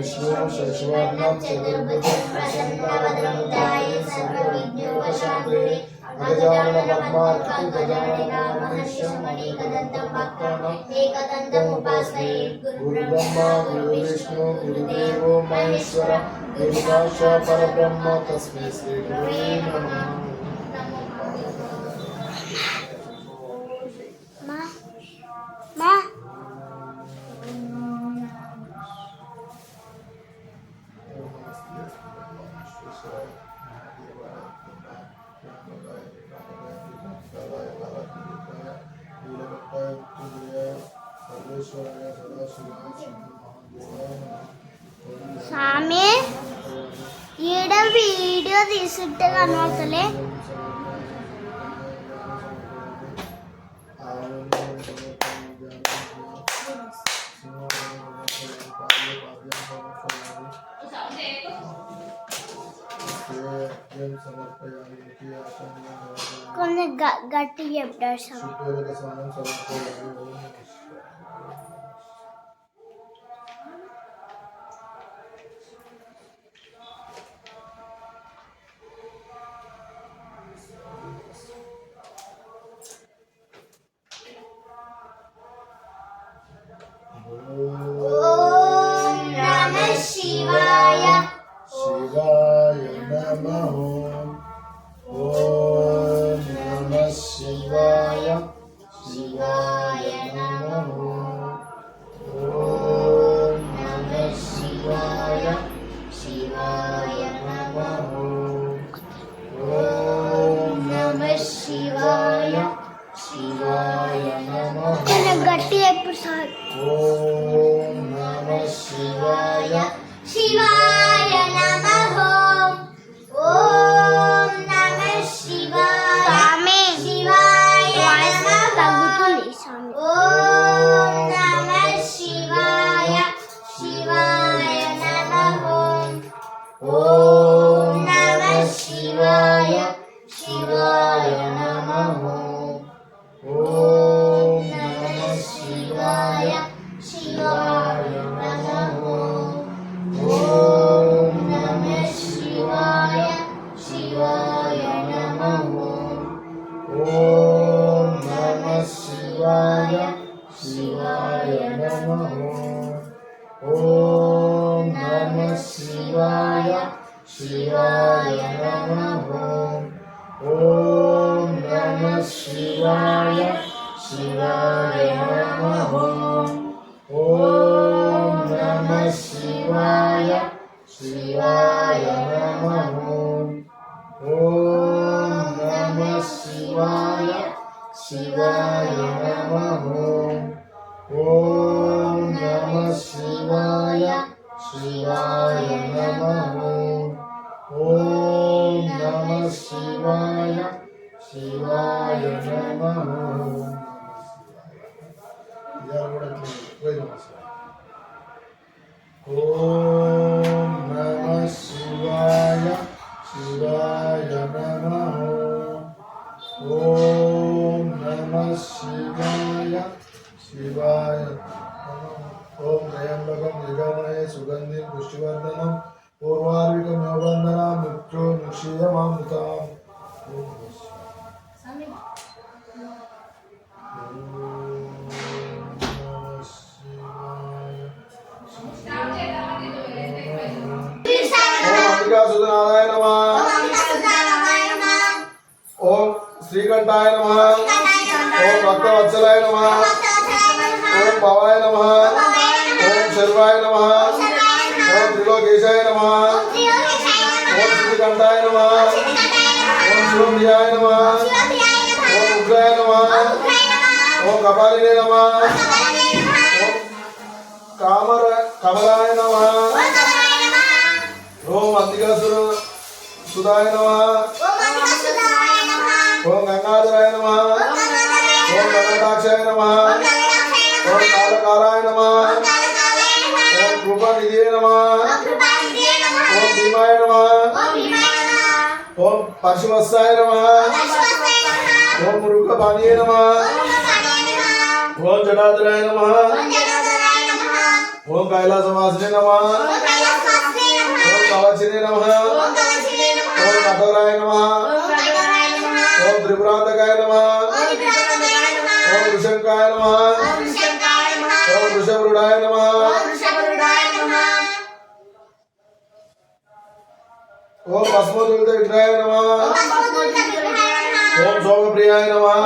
विष्णु शशिवर्णं चतुर्भुजं प्रसन्नवदनं ध्याये सर्वविघ्नोपशान्तये गजानन पद्मार्कं गजाननमहर्षिं अनेकदन्तं भक्तानां एकदन्तम् उपास्महे गुरुब्रह्मा गुरुविष्णु गुरुदेवो महेश्वर गुरुसाक्षात् परब्रह्म तस्मै श्री गुरुवे नमः। స్వామి ఈడ వీడియో తీసుంటే కనవసలే కొన్ని గట్టి చెప్తారు शिवाय शिवाय नमः। ओम नमः शिवाय शिवाय नमः। ओम नमः शिवाय शिवाय नमः। ओम नमः शिवाय शिवाय नमः। गट्टी प्रसाद ओम नमः शिवाय शिवाय नमः। ओम नमः शिवाय शिवाय नमः। ओम नमः शिवाय शिवाय नमः। ओम नमः शिवाय शिवाय नमः। ओम नमः शिवाय शिवाय नमः। ओम नमः शिवाय शिवाय नमः। ओम नमः शिवाय शिवाय नमः। ओम नमः शिवाय शिवाय नमः। ओम नमः शिवाय शिवाय नमः। ओम नमः शिवाय शिवाय नमः। ओम नमः शिवाय शिवाय नमः। ओम नमः शिवाय शिवाय नमः। ओम नमः शिवाय शिवाय नमः। ओम नमः शिवाय शिवाय नमः। ओम नमः शिवाय शिवाय नमः। ओम त्र्यंबकं यजामहे सुगन्धिं पुष्टिवर्धनं पूर्वार्विकं योगन्धनां मृत्यो मुक्षीयमामृताम्। सुधनाय नमः। ओम श्रीकंठाय नमः। ओम भक्तवत्सलाय नमः। ओम भवाय नमः। ओम शर्वाय नमः। ओम त्रिलोकेशाय नमः। ओम श्रीकंठाय नमः। ओम शिवप्रियाय नमः। ओम उग्राय नमः। ओम कपालिने नमः। ओम कमलाय नमः। ओम अंतिकासुर सुधाय नमः। ओम गंगाधराय नमः। ओम गणटाक्षाय नमः। ओम कालकालाय नमः। ओम कृपानिधे नमः। ओम भीमाय नमः। ओम पशुवत्साय नमः। ओम मुरुकपाणिये नमः। ओम जटाधराय नमः। ఓం కైలాసవాసినే నమః ఓం కవచినే నమః ఓం కఠోరాయ నమః ఓం త్రిపురాంతకాయ నమః ఓం వృషంకాయ నమః ఓం వృషభృడాయ నమః ఓం భస్మోదూత విగ్రహాయ నమః ఓం సోమప్రియాయ నమః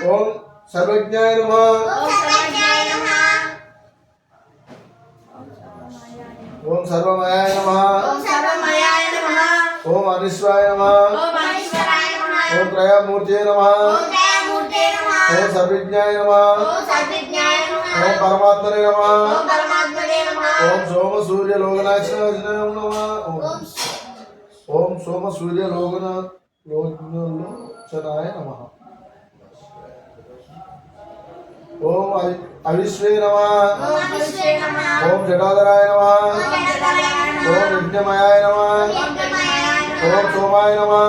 ఓం సర్వజ్ఞాయ నమః ఓం సర్వమయాయ నమః ఓం అనిశ్వాయ నమః ఓం త్రయామూర్తయే నమః ఓం సర్వజ్ఞాయ నమః ఓం పరమాత్మనే నమః ఓం సోమ సూర్య లోకనాశనాయ నమః ఓం సోమ సూర్య లోకనాశనాయ నమః ఓం అవిశ్వే నమః ఓం జటాధరాయ నమః ఓం యజ్ఞమయాయ నమః ఓం సోమాయ నమః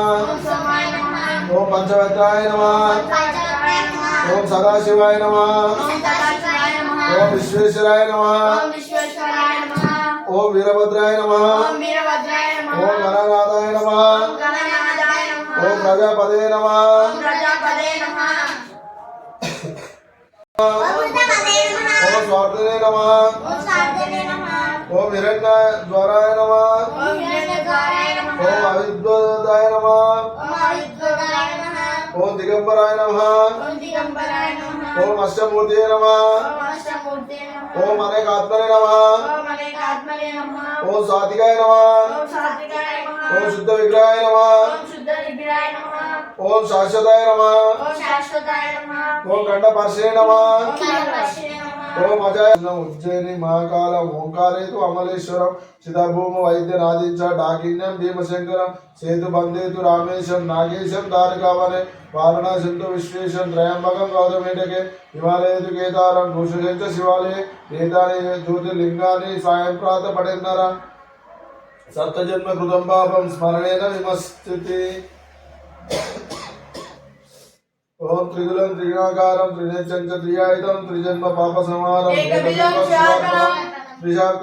ఓం పంచవక్రాయ నమః ఓం సదాశివాయ నమః ఓం విశ్వేశ్వరాయ నమః ఓం వీరభద్రాయ నమః ఓం గణనాథాయ నమః ఓం ప్రజాపదే నమః ఓం స్వార్థనే నమః ఓం హిరణ్యద్వారాయ నమః ఓం అవిద్వదాయ నమః ఓం దిగంబరాయ నమః ఓం అష్టమూర్తయే నమః ఓం అనేకాత్మనే నమః ఓం సాత్వికాయ నమః ఓం శుద్ధ విగ్రహాయ నమః ఓం శాశ్వతాయ నమః ఓం కంఠపర్షే నమః ఓం అజాయ ఉజ్జయిని మహాకాల ఓంకారేతు అమలేశ్వరం చిదభూమ వైద్యనాథించ డాకిన్యం భీమశంకరం సేతు బందేతు రామేశం నాగేశం దారికావనే వారణాసింతు విశ్వేశం త్రయంబకం గౌతమేటకే హిమాలయతు కేదారం ఋషిశంచ శివాలయ ఏతాని జ్యోతిర్లింగాని సాయం ప్రాత పడేందర సప్తజన్మ కృతం పాపం స్మరణేన విమస్థితి ఓం త్రిగులం త్రిగుణాకారం త్రినేత్రం చ త్రియాయుధం త్రిజన్మ పాప సంహారం త్రిశాఖ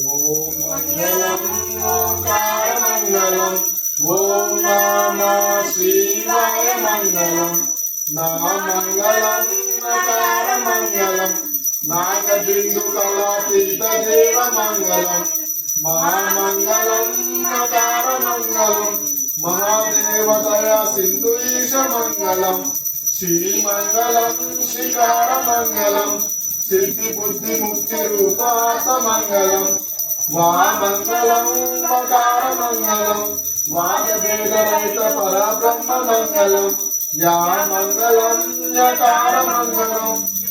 ఓం మంగళం ఓంకారమంగళం ఓం నమః శివాయ మంగళం నా మంగళం నకారమంగళం నాగబిందు కళాతీత దేవ మంగళం మహామంగళం నకారమంగళం మహాదేవతయ సింధు ఈశ మంగళం శ్రీమంగళం శ్రీకారమంగళం సిద్ధి బుద్ధి ముక్తి రూపాత మంగళం వామంగళం వకార మంగళం వాదభేద రహిత పరబ్రహ్మ మంగళం యా మంగళం యకార మంగళం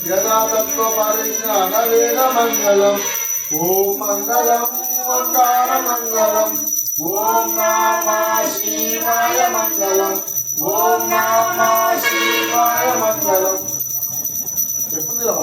యదా తత్వ పరిజ్ఞాన వేద మంగళం ఓం మంగళం ఓంకార మంగళం ఓం నమః శివాయ మంగళం ఓం నమః శివాయ మంగళం ఎప్పుడు